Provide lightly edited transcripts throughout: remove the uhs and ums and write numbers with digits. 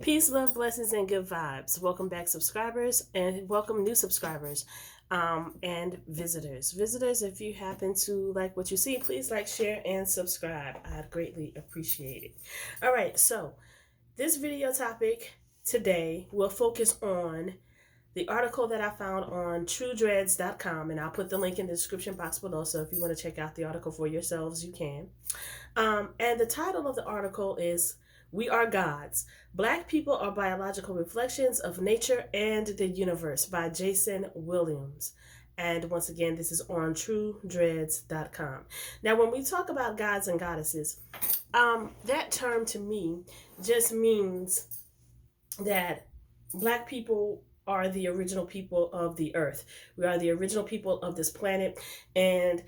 Peace, love, blessings, and good vibes. Welcome back, subscribers, and welcome new subscribers and visitors. Visitors, if you happen to like what you see, please like, share, and subscribe. I'd greatly appreciate it. All right, so this video topic today will focus on the article that I found on truedreads.com, and I'll put the link in the description box below. So if you want to check out the article for yourselves, you can. And the title of the article is We Are Gods. Black People Are Biological Reflections of Nature and the Universe by Jason Williams. And once again, this is on truedreads.com. Now, when we talk about gods and goddesses, that term to me just means that Black people are the original people of the earth. We are the original people of this planet, and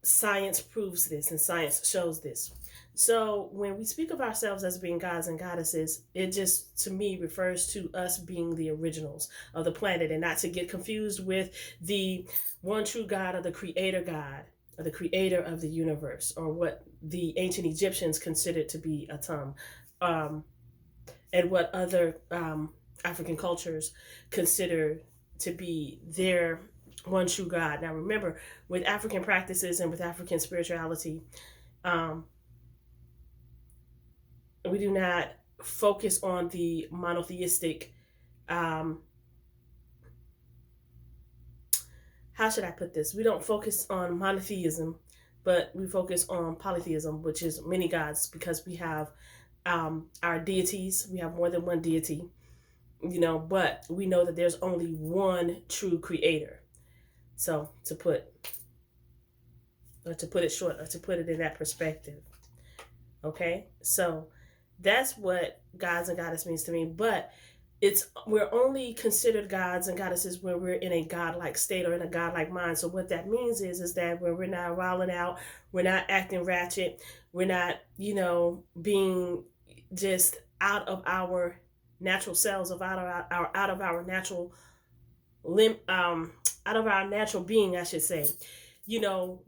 science proves this and science shows this. So when we speak of ourselves as being gods and goddesses, it just to me refers to us being the originals of the planet, and not to get confused with the one true God, or the creator God, or the creator of the universe, or what the ancient Egyptians considered to be Atum, um, and what other African cultures consider to be their one true God. Now, remember, with African practices and with African spirituality, um, we do not focus on the monotheistic. Um, how should I put this? We don't focus on monotheism, but we focus on polytheism, which is many gods, because we have our deities. We have more than one deity, but we know that there's only one true creator. So to put it short, or to put it in that perspective. Okay, so that's what gods and goddess means to me. But we're only considered gods and goddesses when we're in a godlike state or in a godlike mind. So what that means is that when we're not wilding out, we're not acting ratchet, we're not being just out of our natural selves, out of our natural out of our natural being, I should say. you know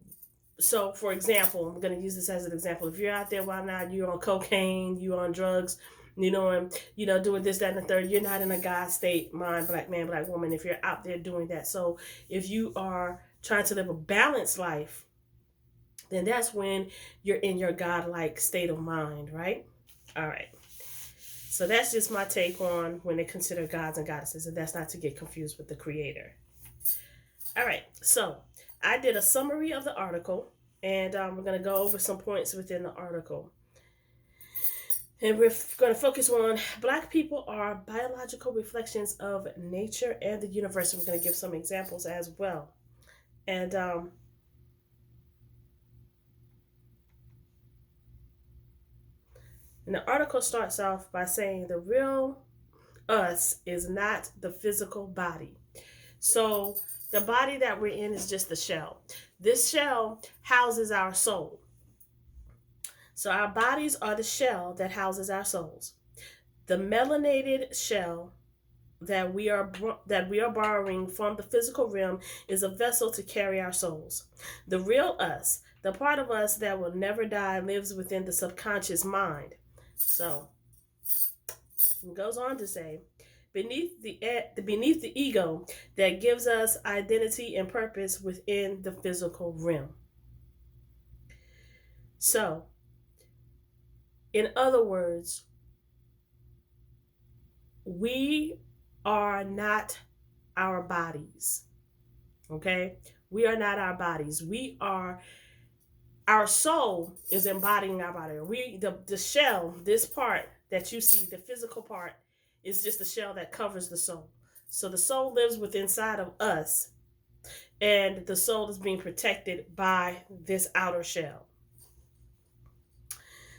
so for example, I'm going to use this as an example. If you're out there right now, you're on cocaine, you're on drugs, and doing this, that, and the third, you're not in a God state mind, black man, black woman, if you're out there doing that. So if you are trying to live a balanced life, then that's when you're in your God-like state of mind, right? All right. So that's just my take on when they consider gods and goddesses, and that's not to get confused with the creator. All right, so I did a summary of the article, and we're going to go over some points within the article. And we're going to focus on Black people are biological reflections of nature and the universe. And we're going to give some examples as well. And the article starts off by saying the real us is not the physical body. So the body that we're in is just the shell. This shell houses our soul. So our bodies are the shell that houses our souls. The melanated shell that we are borrowing from the physical realm is a vessel to carry our souls. The real us, the part of us that will never die, lives within the subconscious mind. So it goes on to say, beneath the ego that gives us identity and purpose within the physical realm. So, in other words, we are not our bodies. Okay? We are not our bodies. Our soul is embodying our body. The shell, this part that you see, the physical part, is just the shell that covers the soul. So the soul lives within inside of us, and the soul is being protected by this outer shell.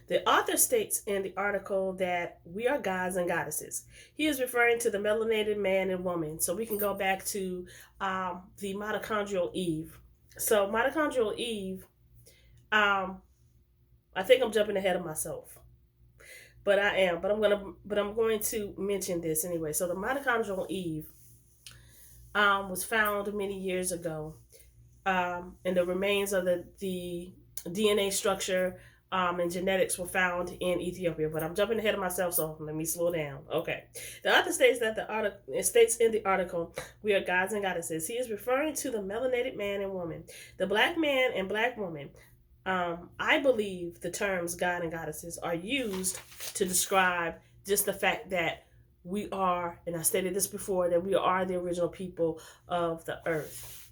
The author states in the article that we are gods and goddesses. He is referring to the melanated man and woman. So we can go back to the mitochondrial Eve. So mitochondrial Eve, I think I'm jumping ahead of myself, but I am. But I'm going to mention this anyway. So the mitochondrial Eve was found many years ago, and the remains of the DNA structure and genetics were found in Ethiopia. But I'm jumping ahead of myself, so let me slow down. Okay. The author states that it states in the article, "We are gods and goddesses." He is referring to the melanated man and woman, the black man and black woman. I believe the terms God and goddesses are used to describe just the fact that we are, and I stated this before, that we are the original people of the earth.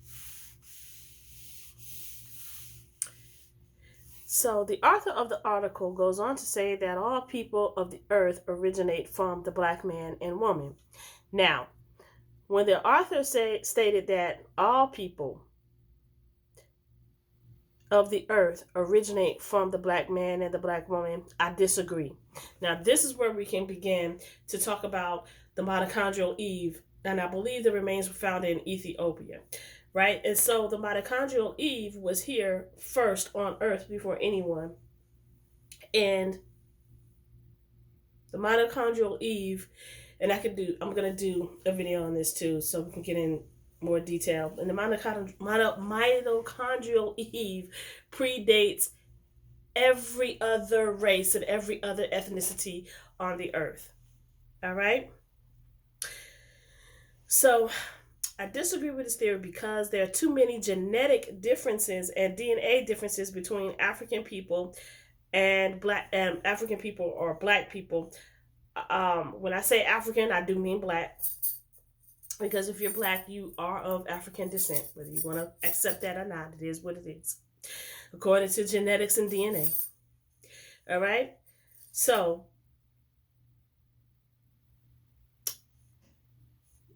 So the author of the article goes on to say that all people of the earth originate from the black man and woman. Now, when the author stated that all people of the earth originate from the black man and the black woman, I disagree. Now, this is where we can begin to talk about the mitochondrial Eve, and I believe the remains were found in Ethiopia, right? And so the mitochondrial Eve was here first on earth before anyone. And the mitochondrial Eve, and I'm going to do a video on this too, so we can get in more detail. And the mitochondrial Eve predates every other race and every other ethnicity on the earth. All right? So I disagree with this theory because there are too many genetic differences and DNA differences between African people and African people or black people. When I say African, I do mean black. Because if you're black, you are of African descent. Whether you want to accept that or not, it is what it is, according to genetics and DNA. All right? So,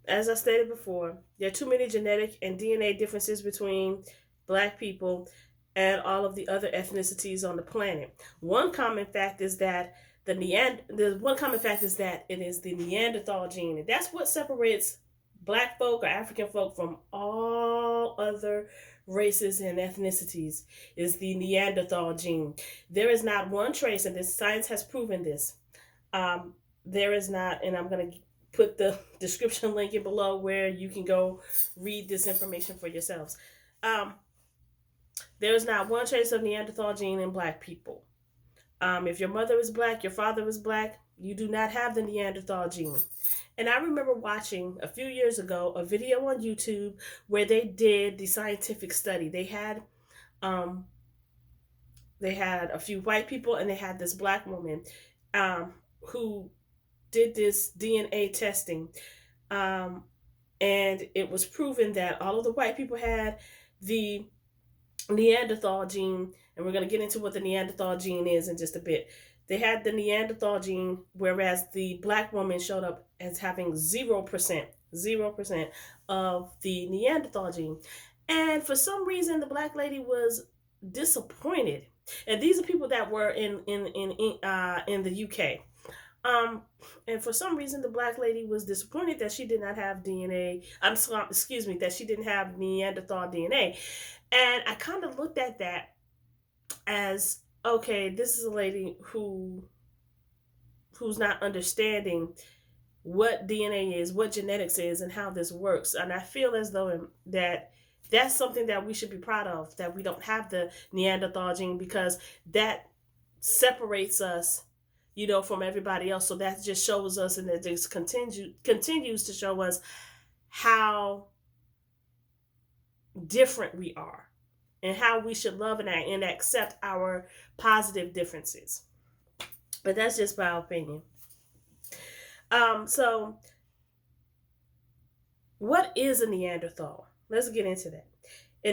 as I stated before, there are too many genetic and DNA differences between black people and all of the other ethnicities on the planet. One common fact is that it is the Neanderthal gene, and that's what separates black folk or African folk from all other races and ethnicities, is the Neanderthal gene. There is not one trace, and this science has proven this. There is not, and I'm going to put the description link in below where you can go read this information for yourselves. There is not one trace of Neanderthal gene in black people. If your mother is black, your father is black, you do not have the Neanderthal gene. And I remember watching a few years ago a video on YouTube where they did the scientific study. They had a few white people and they had this black woman who did this DNA testing. And it was proven that all of the white people had the Neanderthal gene, and we're going to get into what the Neanderthal gene is in just a bit. They had the Neanderthal gene, whereas the black woman showed up as having 0% of the Neanderthal gene. And for some reason, the black lady was disappointed. And these are people that were in the UK. And for some reason, the black lady was disappointed that she did not have that she didn't have Neanderthal DNA. And I kind of looked at that as, okay, this is a lady who's not understanding what DNA is, what genetics is, and how this works. And I feel as though that's something that we should be proud of, that we don't have the Neanderthal gene, because that separates us, from everybody else. So that just shows us, and that just continues to show us how different we are and how we should love and accept our positive differences. But that's just my opinion. So what is a Neanderthal? Let's get into that. A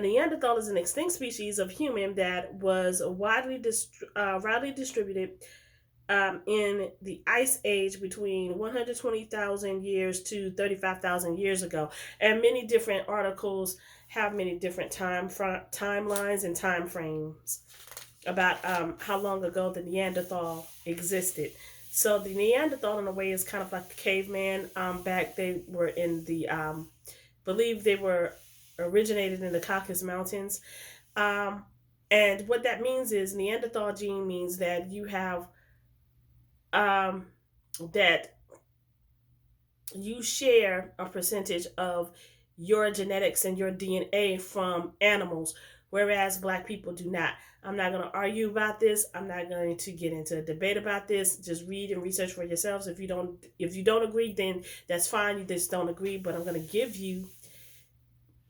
Neanderthal is an extinct species of human that was widely distributed in the Ice Age between 120,000 years to 35,000 years ago. And many different articles have many different timelines and time frames about how long ago the Neanderthal existed. So the Neanderthal, in a way, is kind of like the caveman. Back they were in the, believe they were originated in the Caucasus Mountains. And what that means is Neanderthal gene means that you have that you share a percentage of your genetics and your DNA from animals, whereas Black people do not. I'm not going to argue about this. I'm not going to get into a debate about this. Just read and research for yourselves. If you don't agree, then that's fine. You just don't agree. But I'm going to give you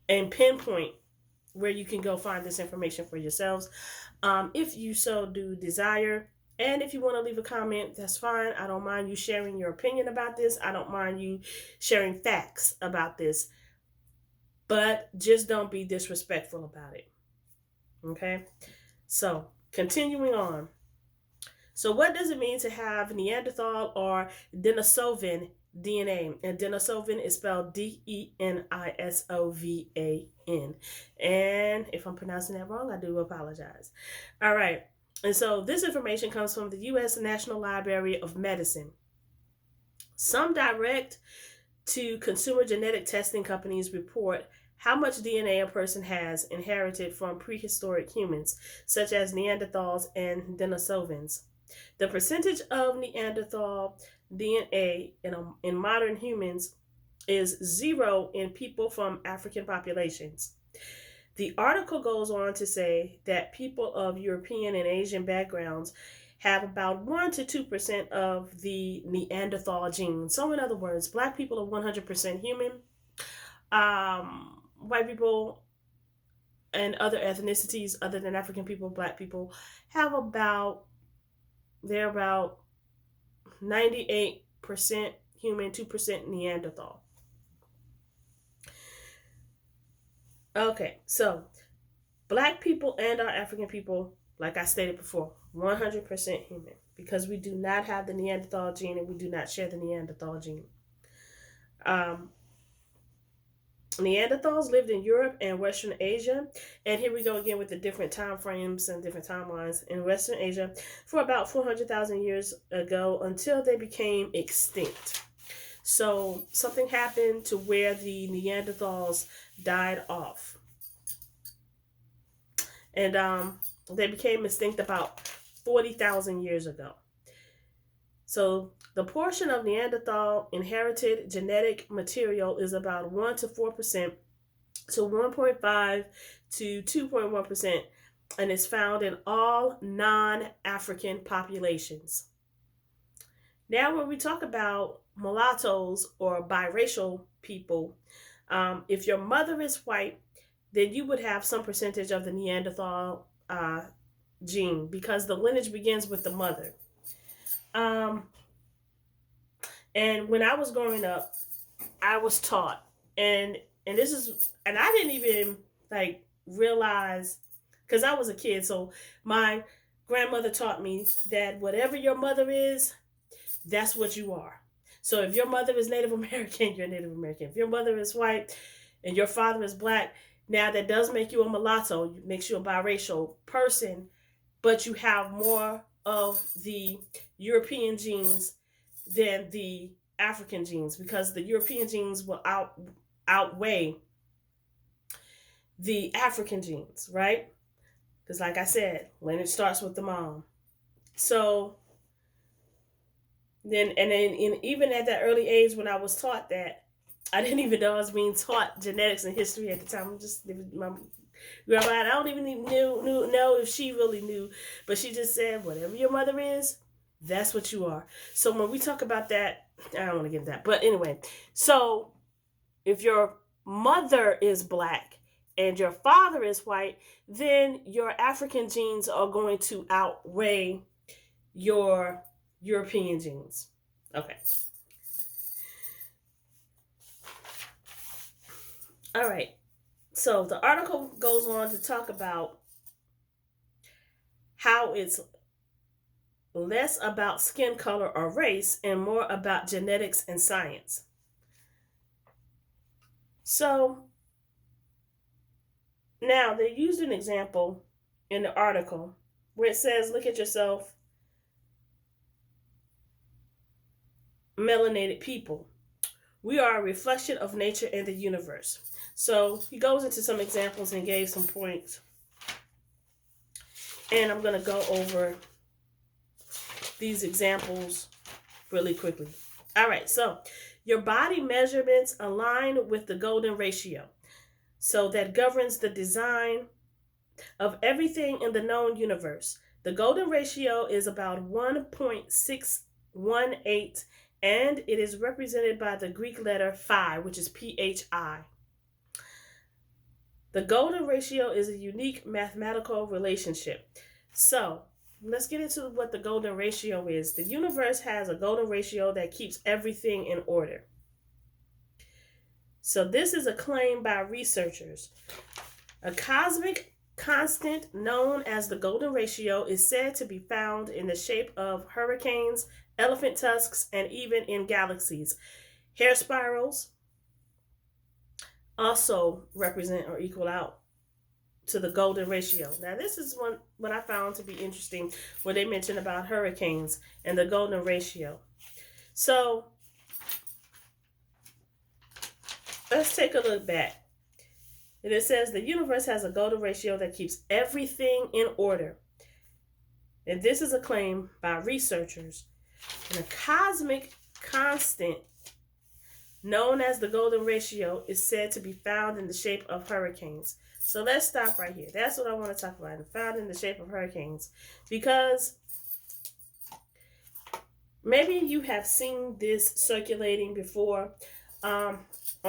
and pinpoint where you can go find this information for yourselves, if you so do desire. And if you want to leave a comment, that's fine. I don't mind you sharing your opinion about this. I don't mind you sharing facts about this. But just don't be disrespectful about it. Okay? So, continuing on. So, what does it mean to have Neanderthal or Denisovan DNA? And Denisovan is spelled Denisovan. And if I'm pronouncing that wrong, I do apologize. All right. And so this information comes from the U.S. National Library of Medicine. Some direct to consumer genetic testing companies report how much DNA a person has inherited from prehistoric humans, such as Neanderthals and Denisovans. The percentage of Neanderthal DNA in modern humans is 0 in people from African populations. The article goes on to say that people of European and Asian backgrounds have about 1 to 2% of the Neanderthal gene. So in other words, Black people are 100% human. White people and other ethnicities other than African people, Black people, have they're about 98% human, 2% Neanderthal. Okay, so Black people and our African people, like I stated before, 100% human, because we do not have the Neanderthal gene and we do not share the Neanderthal gene. Neanderthals lived in Europe and Western Asia, and here we go again with the different time frames and different timelines in Western Asia for about 400,000 years ago until they became extinct. So something happened to where the Neanderthals died off, and they became extinct about 40,000 years ago. So the portion of Neanderthal inherited genetic material is about 1 to 4% to 1.5 to 2.1%, and is found in all non-African populations. Now, when we talk about mulattoes or biracial people, if your mother is white, then you would have some percentage of the Neanderthal gene, because the lineage begins with the mother. And when I was growing up, I was taught, and I didn't even realize, because I was a kid. So my grandmother taught me that whatever your mother is, that's what you are. So if your mother is Native American, you're Native American. If your mother is white and your father is Black, now that does make you a mulatto. It makes you a biracial person, but you have more of the European genes than the African genes, because the European genes will outweigh the African genes, right? Because like I said, lineage starts with the mom. So then even at that early age when I was taught that, I didn't even know I was being taught genetics and history at the time. My grandma, I don't even know if she really knew, but she just said, whatever your mother is, that's what you are. So when we talk about that, I don't want to get into that. But anyway, so if your mother is Black and your father is white, then your African genes are going to outweigh your European genes. Okay. All right. So the article goes on to talk about how it's less about skin color or race and more about genetics and science. So now they used an example in the article where it says, look at yourself, melanated people. We are a reflection of nature and the universe. So he goes into some examples and gave some points. And I'm going to go over these examples really quickly. All right, so your body measurements align with the golden ratio. So that governs the design, of everything in the known universe. The golden ratio is about 1.618, and it is represented by the Greek letter phi, which is PHI. The golden ratio is a unique mathematical relationship. So, let's get into what the golden ratio is. The universe has a golden ratio that keeps everything in order. So, this is a claim by researchers. A cosmic constant known as the golden ratio is said to be found in the shape of hurricanes, elephant tusks, and even in galaxies. Hair spirals also represent or equal out to the golden ratio. Now, this is what I found to be interesting, where they mention about hurricanes and the golden ratio. So, let's take a look back. And it says the universe has a golden ratio that keeps everything in order. And this is a claim by researchers. And a cosmic constant known as the golden ratio is said to be found in the shape of hurricanes. So let's stop right here. That's what I want to talk about. Found in the shape of hurricanes. Because maybe you have seen this circulating before on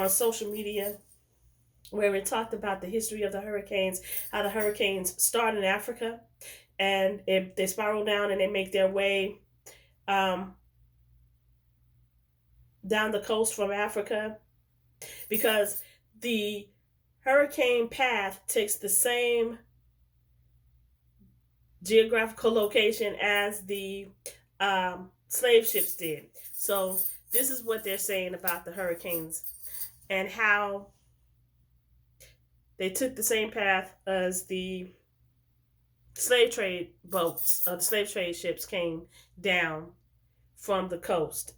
social media, where it talked about the history of the hurricanes, how the hurricanes start in Africa, and they spiral down and they make their way down the coast from Africa, because the hurricane path takes the same geographical location as the slave ships did. So this is what they're saying about the hurricanes and how they took the same path as the slave trade boats, the slave trade ships came down from the coast.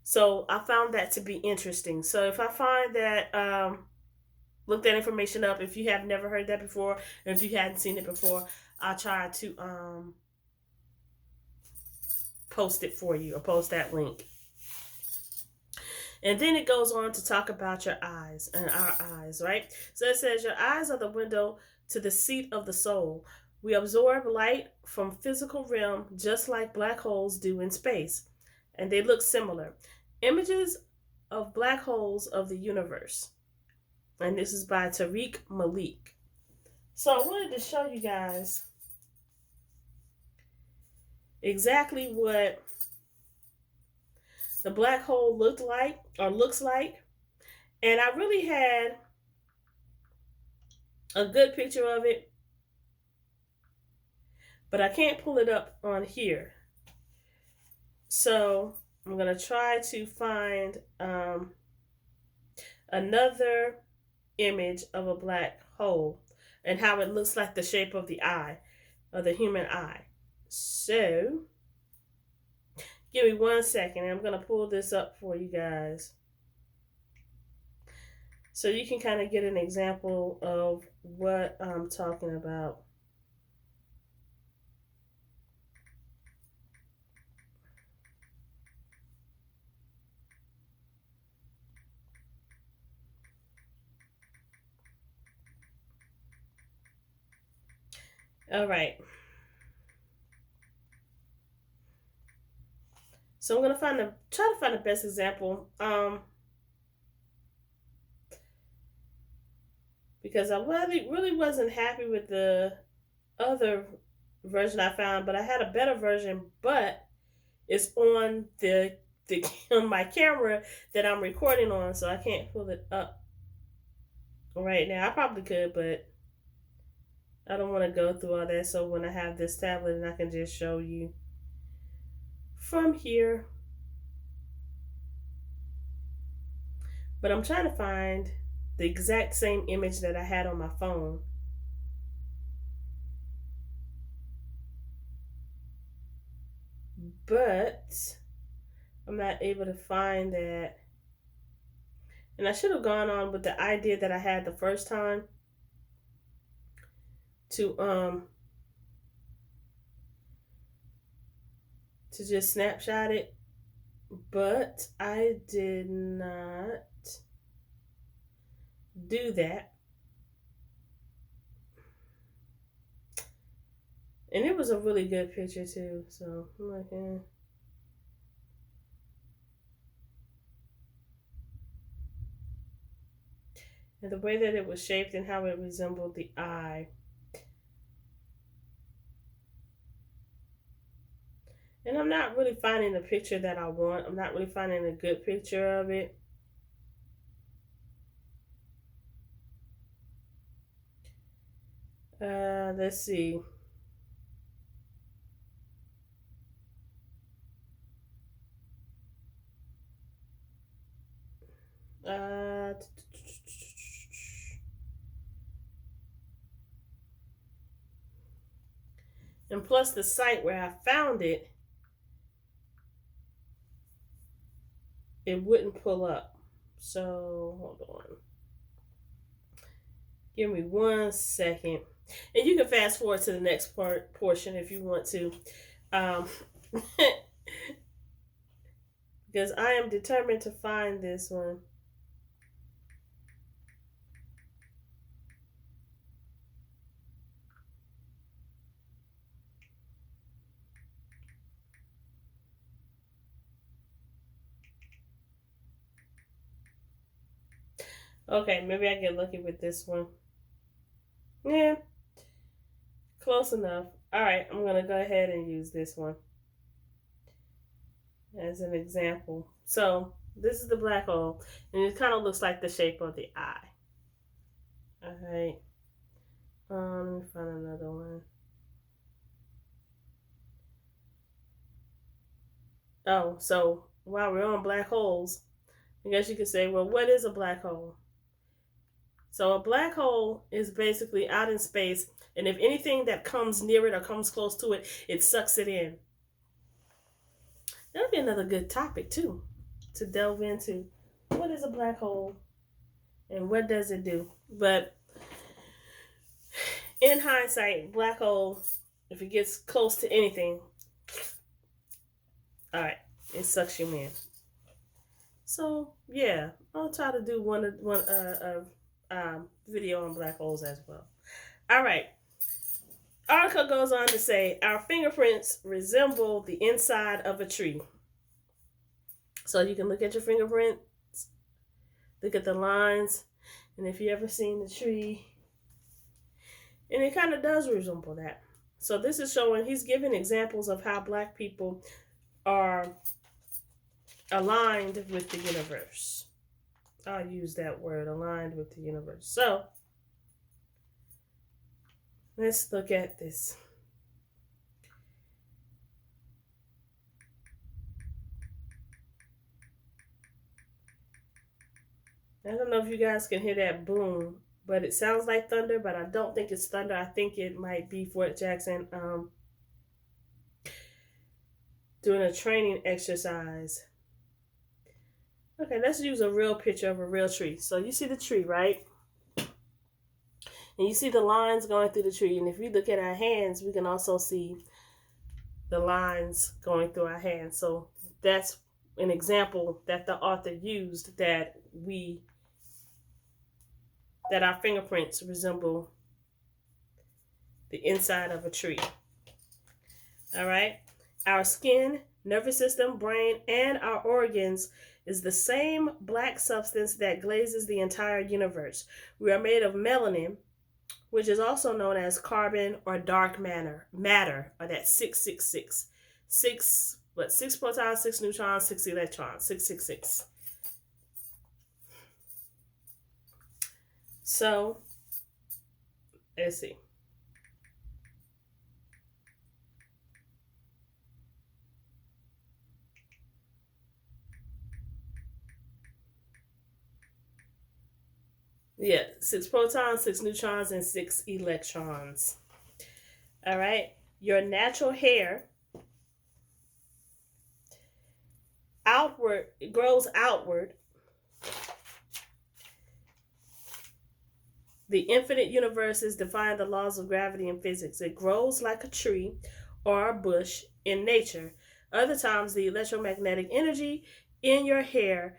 So I found that to be interesting. So if I find that, look that information up. If you have never heard that before, and if you hadn't seen it before, I'll try to post it for you, or post that link. And then it goes on to talk about your eyes and our eyes, right? So it says your eyes are the window to the seat of the soul. We absorb light from physical realm just like black holes do in space. And they look similar. Images of black holes of the universe. And this is by Tariq Malik. So I wanted to show you guys exactly what the black hole looks like. And I really had a good picture of it, but I can't pull it up on here. So I'm going to try to find another image of a black hole and how it looks like the shape of the eye, of the human eye. So give me 1 second. I'm going to pull this up for you guys, so you can kind of get an example of what I'm talking about. All right. So I'm gonna try to find the best example, because I really wasn't happy with the other version I found, but I had a better version, but it's on the on my camera that I'm recording on, so I can't pull it up right now. I probably could, but I don't want to go through all that. So when I have this tablet, and I can just show you from here. But I'm trying to find the exact same image that I had on my phone. But I'm not able to find that. And I should have gone on with the idea that I had the first time to just snapshot it, but I did not do that. And it was a really good picture too. So I'm like, eh. And the way that it was shaped and how it resembled the eye. And I'm not really finding the picture that I want. I'm not really finding a good picture of it. Let's see. Uh, and plus the site where I found it, it wouldn't pull up. So hold on. Give me 1 second. And you can fast forward to the next portion if you want to. Um, because I am determined to find this one. Okay, maybe I get lucky with this one. Yeah, close enough. All right, I'm going to go ahead and use this one as an example. So this is the black hole, and it kind of looks like the shape of the eye. All right. Let me find another one. Oh, so while we're on black holes, I guess you could say, well, what is a black hole? So a black hole is basically out in space, and if anything that comes near it or comes close to it, it sucks it in. That'll be another good topic too, to delve into. What is a black hole, and what does it do? But in hindsight, black hole, if it gets close to anything, all right, it sucks you in. So yeah, I'll try to do one video on black holes as well. All right. Article goes on to say our fingerprints resemble the inside of a tree. So you can look at your fingerprints, look at the lines, and if you ever seen the tree, and it kind of does resemble that. So this is showing, he's giving examples of how black people are aligned with the universe. I'll use that word, aligned with the universe. So let's look at this. I don't know if you guys can hear that boom, but it sounds like thunder, but I don't think it's thunder. I think it might be Fort Jackson doing a training exercise. Okay, let's use a real picture of a real tree. So you see the tree, right? And you see the lines going through the tree. And if we look at our hands, we can also see the lines going through our hands. So that's an example that the author used, that our fingerprints resemble the inside of a tree. All right. Our skin, nervous system, brain, and our organs is the same black substance that glazes the entire universe. We are made of melanin, which is also known as carbon or dark matter, or that 666. 6 protons, 6 neutrons, 6 electrons, 666. So, let's see. Yeah, 6 protons, 6 neutrons, and 6 electrons. All right. Your natural hair grows outward. The infinite universes define the laws of gravity and physics. It grows like a tree or a bush in nature. Other times, the electromagnetic energy in your hair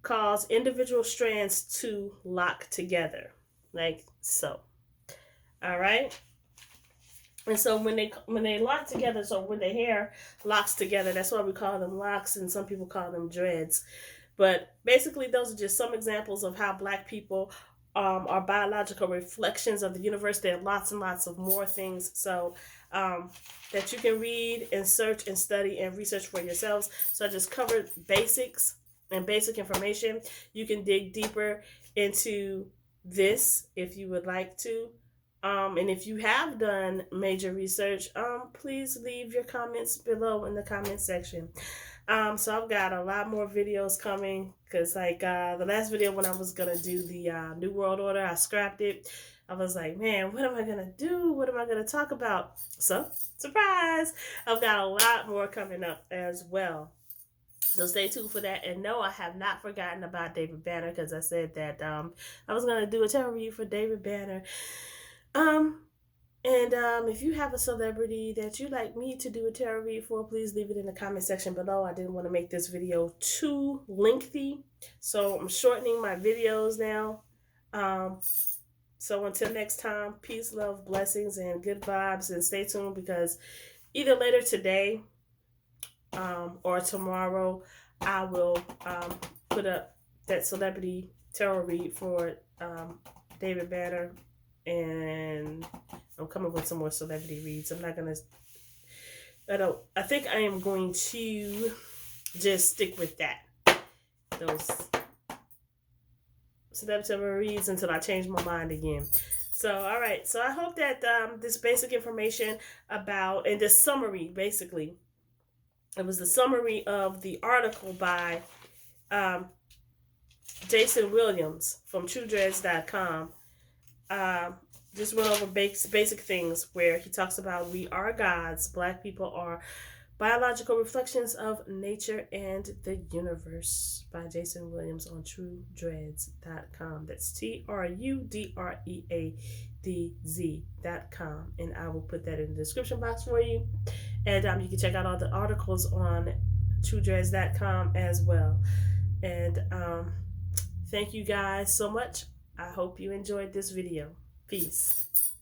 cause individual strands to lock together, like so. All right. And so when they lock together, so when the hair locks together, that's why we call them locks, and some people call them dreads. But basically, those are just some examples of how Black people are biological reflections of the universe. There are lots and lots of more things. So that you can read and search and study and research for yourselves. So I just covered basics and basic information. You can dig deeper into this if you would like to. And if you have done major research, please leave your comments below in the comment section. So I've got a lot more videos coming because, like, the last video when I was gonna do the New World Order, I scrapped it. I was like, man, what am I gonna do? What am I gonna talk about? So, surprise! I've got a lot more coming up as well. So stay tuned for that. And no, I have not forgotten about David Banner because I said that I was gonna do a tarot read for David Banner. If you have a celebrity that you'd like me to do a tarot read for, please leave it in the comment section below. I didn't want to make this video too lengthy, so I'm shortening my videos now. So until next time, peace, love, blessings, and good vibes. And stay tuned because either later today or tomorrow, I will put up that celebrity tarot read for David Banner. And I'm coming with some more celebrity reads. I think I am going to just stick with that. Those celebrity reads until I change my mind again. So, all right. So I hope that this basic information about, and this summary, basically, it was the summary of the article by Jason Williams from TrueDreads.com. Just went over basic things where he talks about we are gods. Black people are biological reflections of nature and the universe by Jason Williams on TrueDreads.com. That's TrueDreadz.com. And I will put that in the description box for you. And you can check out all the articles on TrueDreads.com as well. And thank you guys so much. I hope you enjoyed this video. Peace.